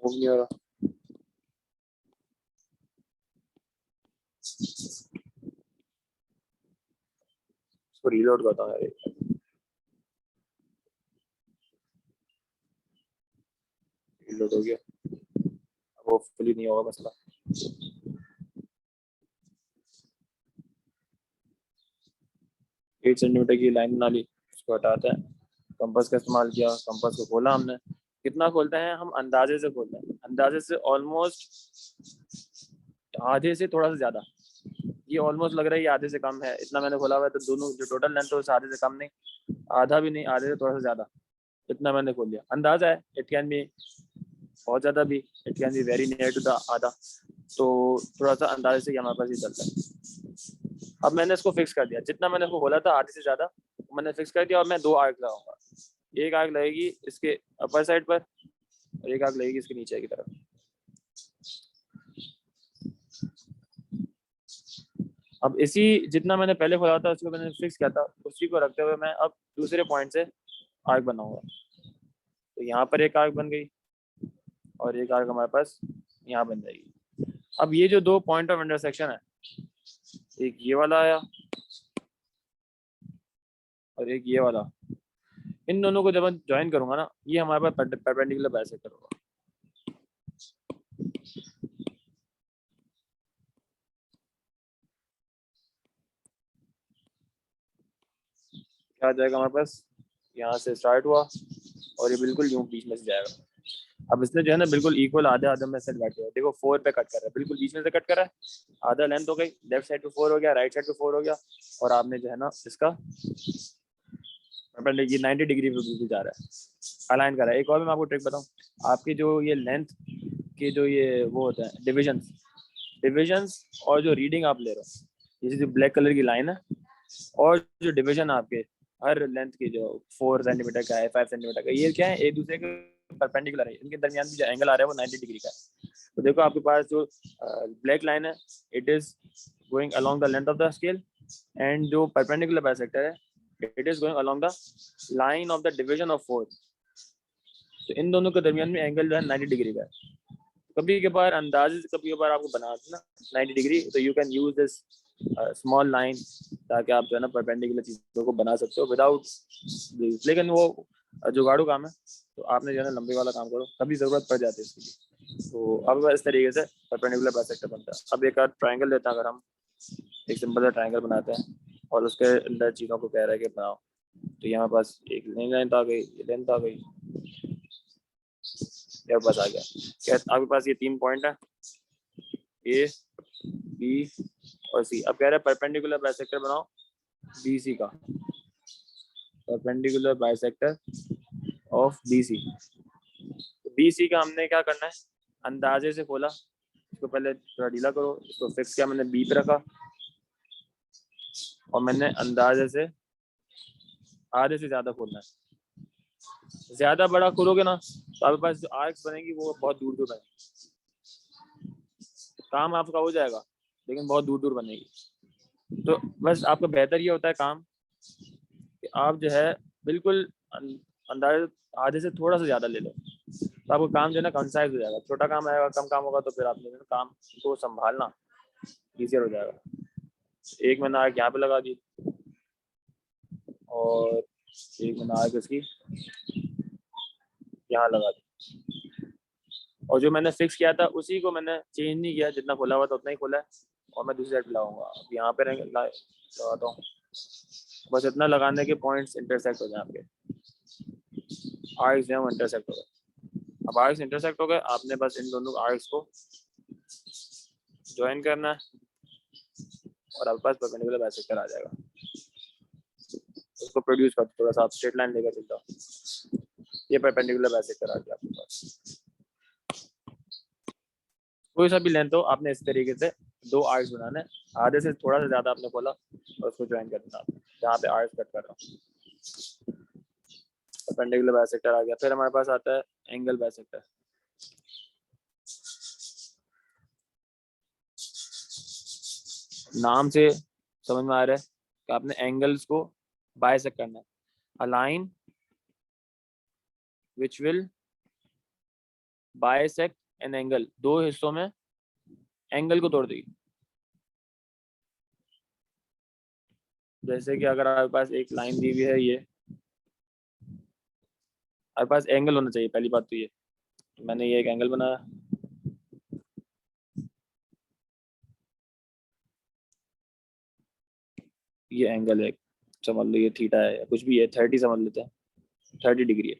मूव नहीं हो रहा। इसको रीलोड करता हूँ यार। रीलोड हो गया, अब होपफुली नहीं होगा मसला। 8 सेंटीमीटर की लाइन बना ली, उसको हटाते हैं। कंपास का इस्तेमाल किया, कंपास को खोला हमने। कितना खोलते हैं हम? अंदाजे से खोलते हैं, अंदाजे से ऑलमोस्ट आधे से थोड़ा सा ज़्यादा। ये ऑलमोस्ट लग रहा है ये आधे से कम है, इतना मैंने खोला हुआ है। तो दोनों जो टोटल लेंथ है उस आधे से कम नहीं, आधा भी नहीं, आधे से थोड़ा सा ज़्यादा, इतना मैंने खोल लिया। अंदाजा है, इट कैन बी बहुत ज़्यादा भी, it can be very near to the आधा। तो थोड़ा सा अंदाजे से हमारे पास ये चलता है। अब मैंने इसको फिक्स कर दिया, जितना मैंने इसको बोला था आधे से ज़्यादा मैंने फिक्स कर दिया। और मैं 2 आर्क लगाऊंगा, एक आर्क लगेगी इसके अपर साइड पर और एक आर्क लगेगी इसके नीचे की तरफ। अब इसी जितना मैंने पहले खोला था उसको मैंने फिक्स किया था, उसी को रखते हुए मैं अब दूसरे पॉइंट से आर्क बनाऊंगा। तो यहाँ पर एक आर्क बन गई और एक आर्क हमारे पास यहाँ बन जाएगी। अब ये जो 2 पॉइंट ऑफ इंटरसेक्शन है, एक ये वाला आया और एक ये वाला, इन दोनों को जब मैं ज्वाइन करूंगा ना, ये हमारे पास परपेंडिकुलर बाइसेक्टर होगा। क्या आ जाएगा हमारे पास? यहाँ से स्टार्ट हुआ और ये बिल्कुल यूं बीच में से जाएगा। अब इसने जो है ना बिल्कुल इक्वल आधे आधे में से काट दिया। देखो 4 पे कट कर रहा है, बिल्कुल बीच में से कट कर रहा है। आधा लेंथ हो गई, लेफ्ट साइड पे 4 हो गया, राइट साइड पे 4 हो गया। और आपने जो है ना इसका परपेंडिकुलर 90 डिग्री पे बिल्कुल जा रहा है, अलाइन कर रहा है। एक और भी मैं आपको ट्रिक बताऊं, आपकी जो ये लेंथ के जो ये वो होते हैं डिविजन्स और जो रीडिंग आप ले रहे हो, जैसे जो ब्लैक कलर की लाइन है और जो डिवीजन आपके हर लेंथ की जो 4 सेंटीमीटर का है, 5 सेंटीमीटर का, ये क्या है? एक दूसरे के परपेंडिकुलर है। इनके दरमियान जो एंगल आ रहा है वो 90 डिग्री का है। तो देखो आपके पास जो ब्लैक लाइन है, it is going along the length of the scale, and जो परपेंडिकुलर बाइसेक्टर है it is going along the line of the division of 4। तो इन दोनों के दरमियान में एंगल जो है 90 डिग्री का है। कभी कभार अंदाजे से कभी कभार आपको बना देना 90 डिग्री, तो you can use this small line, ताकि आप जो है ना परपेंडिकुलर चीज़ों को बना सकते हो विदाउट, लेकिन वो जुगाड़ू काम है, तो आपने जो है ना लंबे वाला काम करो, कभी ज़रूरत पड़ जाती है इसके लिए। तो अब इस तरीके से परपेंडिकुलर बाइसेक्टर बनता है। अब एक ट्राइंगल लेते हैं, अगर हम एक सिंपल सा ट्राइंगल बनाते हैं और उसके अंदर चीज़ों को कह रहा है कि बनाओ, तो यहाँ पास एक लेंथ आ गई, ये लेंथ आ गई, ये बस आ गया। क्या आपके पास ये 3 पॉइंट है, ए बी और सी। अब कह रहे हैं परपेंडिकुलर बाइसेक्टर बनाओ बी सी का, perpendicular bisector of B C. B C का हमने क्या करना है, अंदाजे से खोला, इसको पहले थोड़ा ढीला करो, इसको फिक्स किया मैंने बी पे रखा, और मैंने अंदाजे से आधे से ज़्यादा खोलना है। ज़्यादा बड़ा खोलोगे ना तो आपके पास जो आर्क्स बनेगी वो बहुत दूर दूर बनेगी, काम आपका हो जाएगा लेकिन बहुत दूर दूर बनेगी। तो बस आपका बेहतर ये होता है काम कि आप जो है बिल्कुल अंदाजे आधे से थोड़ा सा ज़्यादा ले लो, तो आपका काम जो है ना कंसाइज हो जाएगा। छोटा काम आएगा, कम काम होगा, तो फिर आपने काम को संभालना ईजियर हो जाएगा। एक मैंने आग यहाँ पे लगा दी और एक मैंने आग इसकी यहाँ लगा दी, और जो मैंने फिक्स किया था उसी को मैंने चेंज नहीं किया, जितना खोला हुआ था उतना ही खोला है, और मैं दूसरी साइड पे लगाऊंगा। अब यहाँ पे लगाता हूँ, बस इतना लगाने के पॉइंट्स इंटरसेक्ट हो जाए, आपके आर्क्स जो है वो इंटरसेक्ट हो गए। अब आर्क्स इंटरसेक्ट हो गए, आपने बस इन दोनों आर्क्स को ज्वाइन करना है और आपके पास परपेंडिकुलर बाइसेक्टर आ जाएगा। उसको प्रोड्यूस कर, थोड़ा सा आप स्ट्रेट लाइन लेकर चलता हूँ, ये परपेंडिकुलर बाइसेक्टर आ गया आपके पास। कोई सा भी लेंथ हो, आपने इस तरीके से 2 आर्क्स बनाने हैं, आधे से थोड़ा सा ज़्यादा आपने खोला और उसको ज्वाइन कर देना, जहाँ पे आर्क्स कट कर रहा हूँ। परपेंडिकुलर बाइसेक्टर आ गया। फिर हमारे पास आता है एंगल बाइसेक्टर। नाम से समझ में आ रहा है कि आपने एंगल्स को बाइसेक्ट करना है। A line which will bisect an angle, 2 हिस्सों में एंगल को तोड़ देगी। जैसे कि अगर आपके पास एक लाइन दी हुई है, ये आपके पास एंगल होना चाहिए, पहली बात तो ये। मैंने ये एक एंगल बनाया, ये एंगल है, समझ लो ये थीटा है या कुछ भी है, 30 समझ लेते हैं, 30 डिग्री है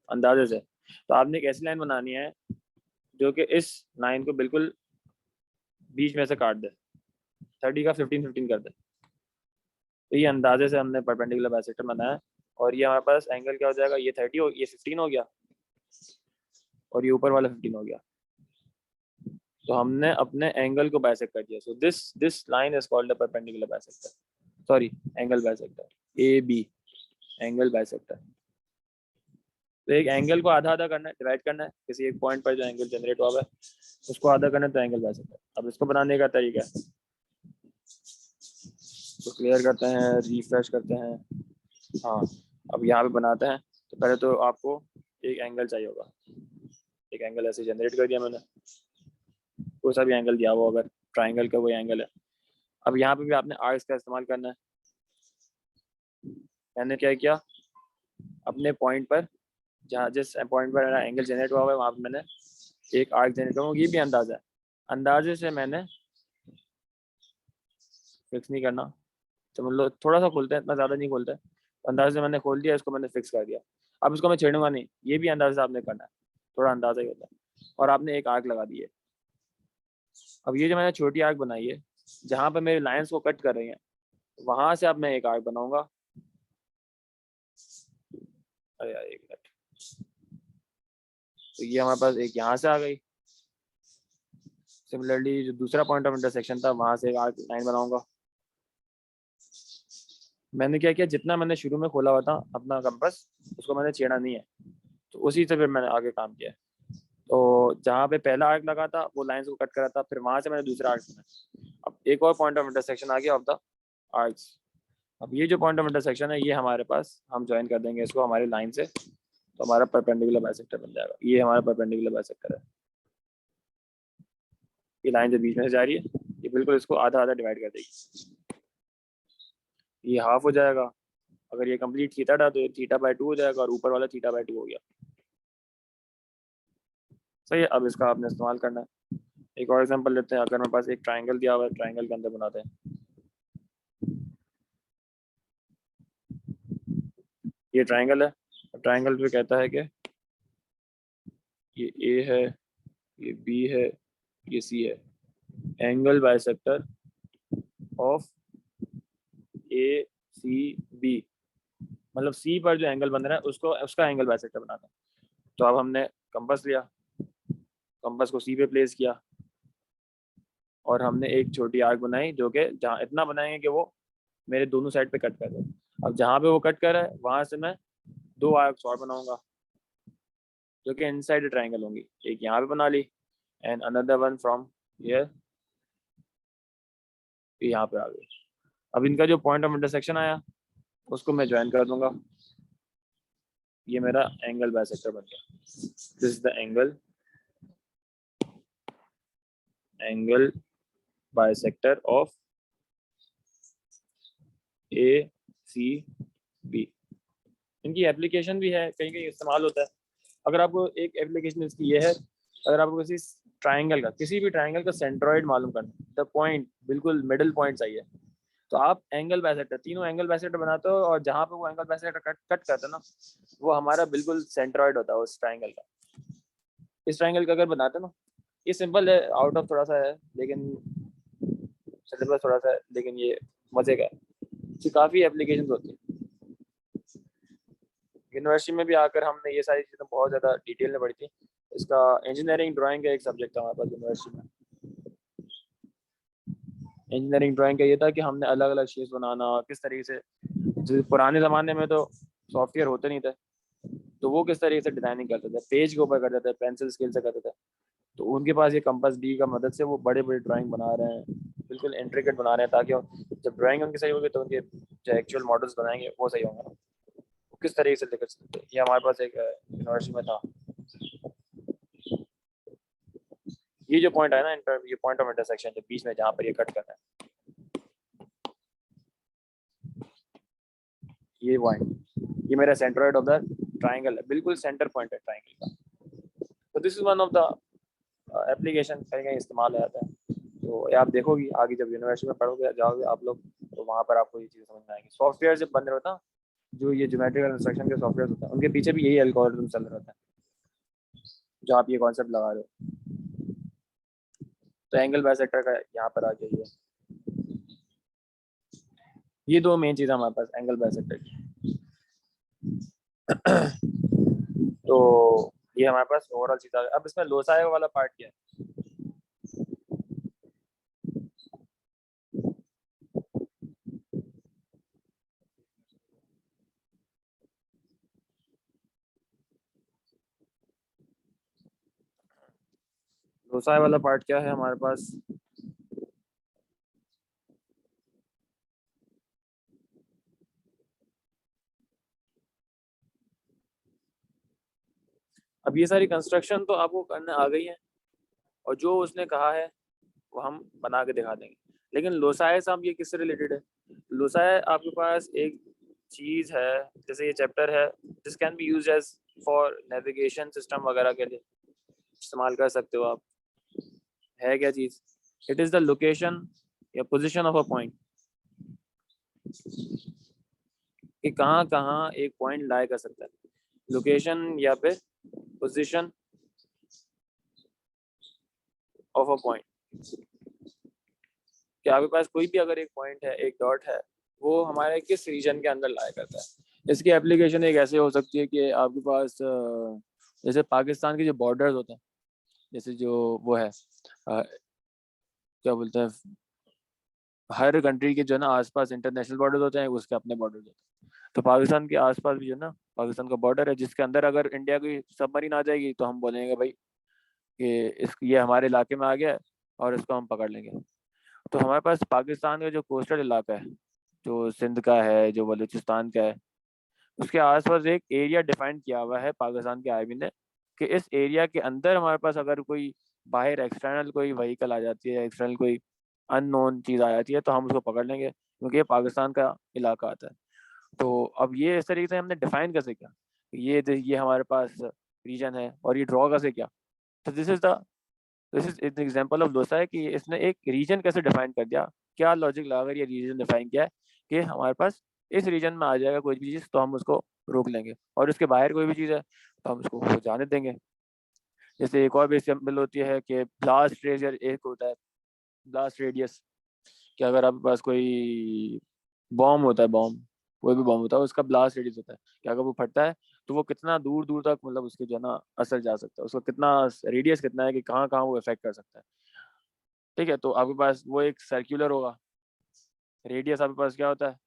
अंदाजे से। तो आपने एक ऐसी लाइन बनानी है जो कि इस लाइन को बिल्कुल बीच में से काट दे, 30 का 15-15 कर दे। तो ये अंदाजे से हमने परपेंडिकुलर बाइसेक्टर बनाया, और ये हमारे पास एंगल क्या हो जाएगा, ये 30 हो, ये 15 हो गया, और ये ऊपर वाला 15 हो गया। तो हमने अपने एंगल को बाइसेक्ट कर दिया। So this line is called the perpendicular bisector, sorry angle bisector, A B angle bisector. तो एक एंगल को आधा आधा करना है, डिवाइड करना है, किसी एक पॉइंट पर जो एंगल जनरेट हुआ है उसको आधा करना है, तो एंगल बाइसेक्टर। अब इसको बनाने का तरीका है, तो क्लियर करते हैं, रिफ्रेश करते हैं। हाँ, अब यहाँ पे बनाते हैं। तो पहले तो आपको एक एंगल चाहिए होगा, एक एंगल ऐसे जनरेट कर दिया मैंने, कोई सा भी एंगल दिया हुआ, अगर ट्राइंगल का कोई एंगल है। अब यहाँ पे भी आपने आर्क्स का इस्तेमाल करना है। मैंने क्या किया, अपने पॉइंट पर, जहाँ जिस पॉइंट पर मेरा एंगल जनरेट हुआ है वहाँ पर मैंने एक आर्क जनरेट करूँगा। ये भी अंदाजा है, अंदाजे से मैंने फिक्स नहीं करना, तो मतलब थोड़ा सा खोलते हैं, इतना ज़्यादा नहीं खोलते, अंदाजे से मैंने खोल दिया, इसको मैंने फिक्स कर दिया। अब इसको मैं छेड़ूंगा नहीं, ये भी अंदाजे से आपने करना है, थोड़ा अंदाजा ही होता है। और आपने एक आर्क लगा दी है। अब ये जो मैंने छोटी आर्क बनाई है, जहाँ पर मेरे लाइंस को कट कर रही हैं, वहां से अब मैं एक आर्क बनाऊंगा। अरे यार एक मिनट, तो ये हमारे पास एक यहाँ से आ गई। सिमिलरली जो दूसरा पॉइंट ऑफ इंटरसेक्शन था, वहां से एक आर्क लाइन बनाऊंगा। मैंने क्या किया, जितना मैंने शुरू में खोला हुआ था अपना कंपास, उसको मैंने छेड़ा नहीं है, तो उसी से फिर मैंने आगे काम किया। तो जहाँ पे पहला आर्क लगा था वो लाइंस को कट करा था, फिर वहां से मैंने दूसरा आर्क बनाया। अब एक और पॉइंट ऑफ इंटरसेक्शन आ गया ऑफ द आर्क्स, अब ये जो पॉइंट ऑफ इंटरसेक्शन है ये हमारे पास, हम ज्वाइन कर देंगे इसको हमारी लाइन से, तो हमारा परपेंडिकुलर बाइसेक्टर बन जाएगा। ये हमारा परपेंडिकुलर बाइसेक्टर है, ये लाइन जो बीच में से जा रही है ये बिल्कुल इसको आधा आधा डिवाइड कर देगी, ये हाफ हो जाएगा। अगर ये कंप्लीट थीटा था तो ये थीटा/2 हो जाएगा और ऊपर वाला थीटा/2 हो गया। सही है, अब इसका आपने इस्तेमाल करना है। एक और एग्जांपल लेते हैं। अगर मेरे पास एक ट्राइंगल दिया हुआ है, ट्राइंगल के अंदर बनाते हैं। ये ट्राइंगल है, ट्राइंगल पे कहता है कि ये ए है, ये बी है, ये सी है, angle bisector of A C B, मतलब सी पर जो एंगल बन रहा है उसको, उसका एंगल बाइसेक्टर बनाना है। तो अब हमने कंपास लिया, कंपास को सी पे प्लेस किया और हमने एक छोटी आर्क बनाई जो कि जहाँ इतना बनाएंगे कि वो मेरे दोनों साइड पे कट कर दे। अब जहाँ पे वो कट कर रहा है वहां से मैं दो आर्क्स और बनाऊंगा जो कि इनसाइड ट्राइंगल होंगी। एक यहाँ पे बना ली and another one from here, यहाँ पे आ गई। अब इनका जो पॉइंट ऑफ इंटरसेक्शन आया उसको मैं ज्वाइन कर दूंगा, ये मेरा एंगल बाइसेक्टर बन गया। This is the angle bisector of A C B. इनकी एप्लीकेशन भी है, कहीं कहीं इस्तेमाल होता है। अगर आपको एक एप्लीकेशन इसकी ये है, अगर आपको किसी ट्राइंगल का, किसी भी ट्राइंगल का सेंट्रॉइड मालूम करना, द पॉइंट बिल्कुल मिडिल पॉइंट चाहिए, तो आप एंगल बाइसेक्टर, तीनों एंगल बाइसेक्टर बनाते हो और जहाँ पे वो एंगल बाइसेक्टर कट करते हैं ना वो हमारा बिल्कुल सेंट्रॉइड होता है उस ट्राइंगल का। इस ट्राइंगल का अगर बनाते हो ना, ये सिंपल है, आउट ऑफ थोड़ा सा है लेकिन सिलेबस थोड़ा सा है, लेकिन ये मजे का है, इसकी काफ़ी एप्लीकेशन होती है। यूनिवर्सिटी में भी आकर हमने ये सारी चीज़ें बहुत ज़्यादा डिटेल में पढ़ी थी। इसका इंजीनियरिंग ड्राइंग का एक सब्जेक्ट था हमारे पास यूनिवर्सिटी में। इंजीनियरिंग ड्राइंग का ये था कि हमने अलग अलग शेप्स बनाना, किस तरीके से, जो पुराने ज़माने में तो सॉफ्टवेयर होते नहीं थे, तो वो किस तरीके से डिज़ाइनिंग करते थे, पेज के ऊपर करते थे, पेंसिल स्केल से करते थे। तो उनके पास ये कंपास डी का मदद से वो बड़े बड़े ड्राइंग बना रहे हैं, बिल्कुल इंट्रिकेट बना रहे हैं, ताकि जब ड्राइंग उनकी सही होगी तो उनके जो एक्चुअल मॉडल्स बनाएंगे वो सही होंगे ना, वो किस तरीके से लेकर सकते हैं। ये हमारे पास एक यूनिवर्सिटी में था। ये जो पॉइंट है ना ये पॉइंट ऑफ इंटरसेक्शन जो बीच में जहाँ पर ये कट कर रहा है, ये पॉइंट, ये मेरा सेंट्रोइड ऑफ द ट्राइंगल है, बिल्कुल सेंटर पॉइंट है ट्राइंगल का। तो this is one of the application कहीं कहीं इस्तेमाल हो जाता है। तो ये आप देखोगी आगे जब यूनिवर्सिटी में पढ़ोगे जाओगे आप लोग, तो वहाँ पर आपको ये चीज़ समझ में आएंगी। सॉफ्टवेयर जब बन रहे होता है, जो ये ज्योमेट्रिकल इंस्ट्रक्शन के सॉफ्टवेयर होते हैं उनके पीछे भी यही एल्गोरिथम चल रहा होता है जो आप ये कॉन्सेप्ट लगा रहे हो। तो एंगल बाइसेक्टर का यहाँ पर आ गया ये दो मेन चीज़ हमारे पास एंगल बाइसेक्टर की। तो ये हमारे पास ओवरऑल चीज़ आ गई। अब इसमें लोसाय वाला पार्ट क्या है? लोसाय वाला पार्ट क्या है हमारे पास? अब ये सारी कंस्ट्रक्शन तो आपको करने आ गई है और जो उसने कहा है वो हम बना के दिखा देंगे। लेकिन लोसाय साहब ये किससे रिलेटेड है? लोसाय आपके पास एक चीज़ है, जैसे ये चैप्टर है, this can be use as for navigation system वगैरह के लिए इस्तेमाल कर सकते हो आप। है क्या चीज़? इट इज़ द लोकेशन या पोजिशन ऑफ अ पॉइंट, कि कहाँ कहाँ एक पॉइंट लाई कर सकता है, लोकेशन या फिर पोजिशन ऑफ अ पॉइंट। कि आपके पास कोई भी अगर एक पॉइंट है, एक डॉट है, वो हमारे किस रीजन के अंदर लाया करता है। इसकी एप्लीकेशन एक ऐसे हो सकती है कि आपके पास जैसे पाकिस्तान के जो बॉर्डर्स होते हैं, जैसे जो वो है क्या बोलते हैं, हर कंट्री के जो ना आसपास इंटरनेशनल बॉर्डर होते हैं, उसके अपने बॉर्डर होते हैं। तो पाकिस्तान के आसपास भी जो ना पाकिस्तान का बॉर्डर है, जिसके अंदर अगर इंडिया की सबमरीन आ जाएगी तो हम बोलेंगे भाई कि ये हमारे इलाके में आ गया और इसको हम पकड़ लेंगे। तो हमारे पास पाकिस्तान का जो कोस्टल इलाका है, जो सिंध का है, जो बलूचिस्तान का है, उसके आसपास एक एरिया डिफाइन किया हुआ है पाकिस्तान के आर्मी ने कि इस एरिया के अंदर हमारे पास अगर कोई बाहर एक्सटर्नल कोई व्हीकल आ जाती है, एक्सटर्नल कोई अननोन चीज़ आ जाती है, तो हम उसको पकड़ लेंगे क्योंकि ये पाकिस्तान का इलाका आता है। तो अब ये इस तरीके से हमने डिफाइन कैसे किया, ये हमारे पास रीजन है और ये ड्रॉ कैसे किया। तो this is an example of Losar है कि इसने एक रीजन कैसे डिफाइन कर दिया, क्या लॉजिक लगाकर ये रीजन डिफाइन किया है कि हमारे पास इस रीजन में आ जाएगा कोई भी चीज़ तो हम उसको रोक लेंगे, और उसके बाहर कोई भी चीज़ है तो हम उसको जाने देंगे। जैसे एक और भी एग्जाम्पल होती है कि ब्लास्ट रेडियस एक होता है, ब्लास्ट रेडियस, कि अगर आपके पास कोई बॉम्ब होता है, बॉम्ब कोई भी बॉम्ब होता है, उसका ब्लास्ट रेडियस होता है कि अगर वो फटता है तो वो कितना दूर दूर तक मतलब उसके जो है ना असर जा सकता है, उसका कितना रेडियस कितना है कि कहाँ कहाँ वो इफेक्ट कर सकता है। ठीक है, तो आपके पास वो एक सर्कुलर होगा, रेडियस आपके पास क्या होता है,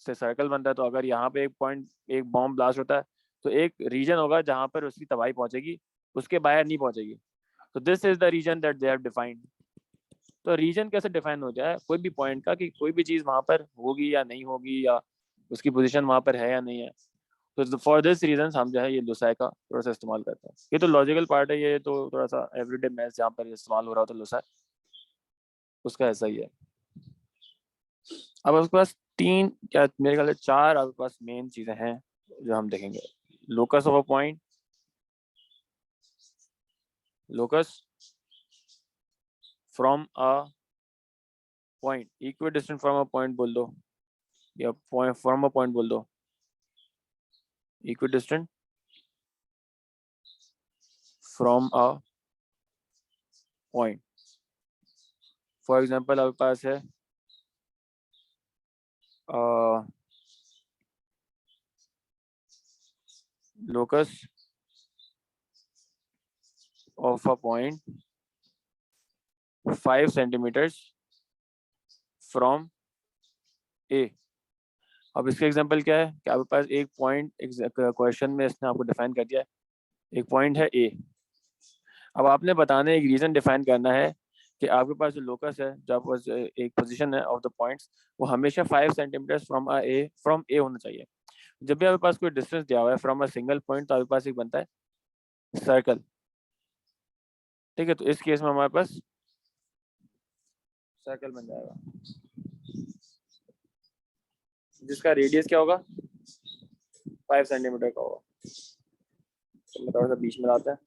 से सर्कल बनता है। तो अगर यहाँ पे एक पॉइंट एक बॉम्ब ब्लास्ट होता है तो एक रीजन होगा जहाँ पर उसकी तबाही पहुंचेगी, उसके बाहर नहीं पहुंचेगी। तो this is the reason that they have defined. तो रीजन कैसे डिफाइन हो जाए कोई भी पॉइंट का, कि कोई भी चीज वहां पर होगी या नहीं होगी, या उसकी पोजीशन वहां पर है या नहीं है। तो फॉर दिस रीजन हम जो है ये लोसाई का थोड़ा सा इस्तेमाल करते हैं। ये तो लॉजिकल पार्ट है, ये तो थोड़ा सा एवरीडे मैथ्स जहाँ पर इस्तेमाल हो रहा होता है लोसाई, उसका ऐसा ही है। अब उसके पास तीन या मेरे ख्याल से चार आपके पास मेन चीजें हैं जो हम देखेंगे। Locus of a point, locus from a point, equidistant from a point बोल दो, या पॉइंट फ्रॉम अ पॉइंट बोल दो, equidistant from a point. For example आपके पास है locus of a point 5 centimetres from A. अब इसका एग्जांपल क्या है कि आपके पास एक पॉइंट, क्वेश्चन में इसने आपको डिफाइन कर दिया है, एक पॉइंट है ए। अब आपने बताना एक रीजन डिफाइन करना है कि आपके पास जो लोकस है, जो आपके पास एक पोजीशन है ऑफ द पॉइंट्स, वो हमेशा 5 सेंटीमीटर्स फ्रॉम ए होना चाहिए। जब भी आपके पास कोई डिस्टेंस दिया हुआ है फ्रॉम अ सिंगल पॉइंट, तो आपके पास एक बनता है सर्कल। ठीक है, तो इस केस में हमारे पास सर्कल बन जाएगा जिसका रेडियस क्या होगा, 5 सेंटीमीटर का होगा। तो मैं थोड़ा सा बीच में लाता है,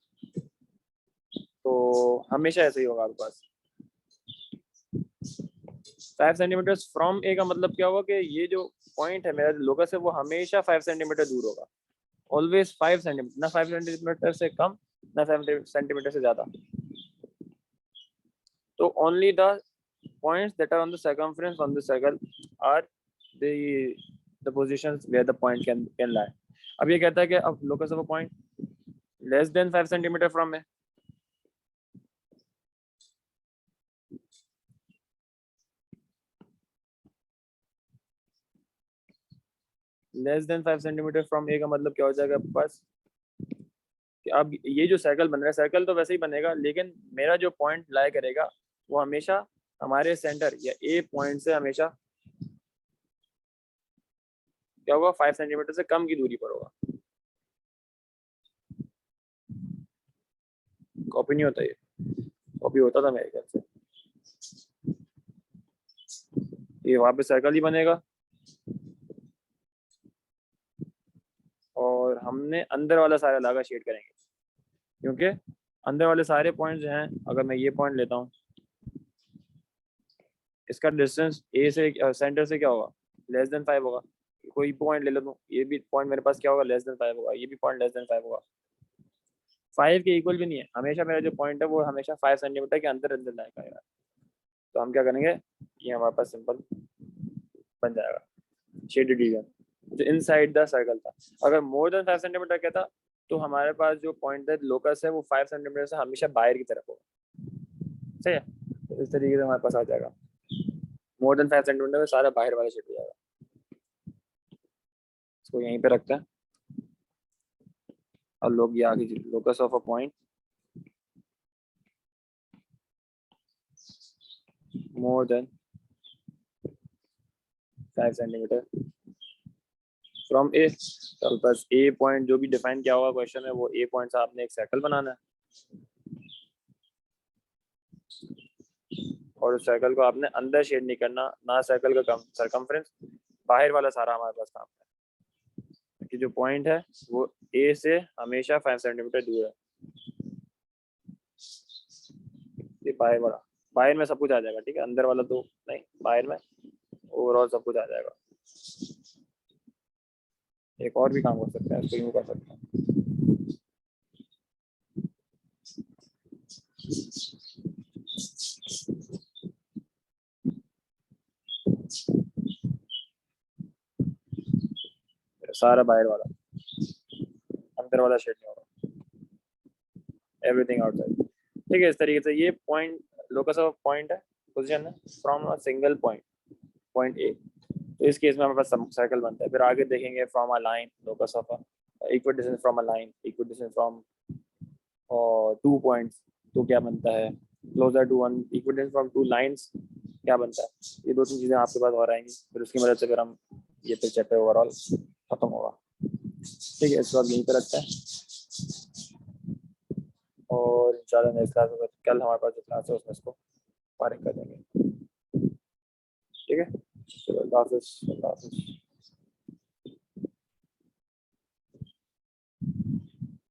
तो हमेशा ऐसे ही होगा आपके पास। 5 सेंटीमीटर फ्रॉम ए का मतलब क्या होगा कि ये जो पॉइंट है मेरा लोकस है वो हमेशा 5 सेंटीमीटर दूर होगा, ऑलवेज 5 सेंटीमीटर, ना 5 सेंटीमीटर से कम, ना 5 सेंटीमीटर से ज्यादा। तो only the points that are on the circumference on the circle are the the positions where the point can lie. अब ये कहता है कि अब locus of a point less than 5 centimetre from है, लेस देन 5 सेंटीमीटर फ्रॉम ए का मतलब क्या हो जाएगा आपके पास कि अब ये जो सर्कल बन रहा है, सर्कल तो वैसे ही बनेगा, लेकिन मेरा जो पॉइंट लाई करेगा वो हमेशा हमारे सेंटर या ए पॉइंट से हमेशा क्या होगा, 5 सेंटीमीटर से कम की दूरी पर होगा। कॉपी नहीं होता, ये कॉपी होता था मेरे ख्याल से। ये वहां पे सर्कल ही बनेगा और हमने अंदर वाला सारा इलाका शेड करेंगे, क्योंकि अंदर वाले सारे पॉइंट्स जो हैं, अगर मैं ये पॉइंट लेता हूँ, इसका डिस्टेंस ए से सेंटर से क्या होगा, लेस देन 5 होगा। कोई पॉइंट ले लो तुम, ये भी पॉइंट मेरे पास क्या होगा, लेस देन 5 होगा, ये भी पॉइंट लेस देन 5 होगा। 5 के इक्वल भी नहीं है, हमेशा मेरा जो पॉइंट है वो हमेशा 5 सेंटीमीटर के अंदर अंदर लाएगा यार। तो हम क्या करेंगे, ये हमारे पास सिंपल बन जाएगा शेडेड रीजन जो इनसाइड द सर्कल था। अगर मोर देन 5 सेंटीमीटर कहता तो हमारे पास जो पॉइंट है लोकस है वो 5 सेंटीमीटर से हमेशा बाहर की तरफ होगा। सही है, तो इस तरीके से हमारे पास आ जाएगा मोर देन 5 सेंटीमीटर में सारा बाहर वाला शेड हो जाएगा। इसको यहीं पे रखते हैं और लोग ये आगे locus of a point more than 5 centimetre from A. तो बस ए पॉइंट जो भी डिफाइन किया हुआ क्वेश्चन है वो ए पॉइंट से आपने एक सर्कल बनाना है और उस सर्कल को आपने अंदर शेड नहीं करना, ना सर्कल का सरकमफ्रेंस, बाहर वाला सारा हमारे पास काम है कि जो पॉइंट है वो ए से हमेशा 5 सेंटीमीटर दूर है। ये बाहर में सब कुछ आ जाएगा, ठीक है, अंदर वाला तो नहीं, बाहर में ओवरऑल सब कुछ आ जाएगा। एक और भी काम कर सकते हैं, इसको यूं कर सकते हैं। सारा बाहर वाला, अंदर वाला शेड नहीं होगा, एवरीथिंग आउटसाइड, ठीक है। इस तरीके से ये पॉइंट लोकस ऑफ पॉइंट है, पोजीशन है from a single point, point A. तो इस केस में हमारे पास सर्कल बनता है। फिर आगे देखेंगे from a line, locus of equal distance from a line, equal distance from 2 points, तो क्या बनता है, closer to one, equal distance from 2 lines क्या बनता है। ये 2-3 चीज़ें आपके पास और आएंगी, फिर उसकी मदद से फिर हम ये फिर चैप्टर ओवरऑल खत्म होगा, ठीक है। इस वक्त यहीं पर रखते हैं और इंशाल्लाह नेक्स्ट क्लास में कल हमारे पास जो क्लास है उसमें इसको पारिक कर देंगे, ठीक है। चलो अल्लाह हाफिज़, अल्लाह हाफिज़।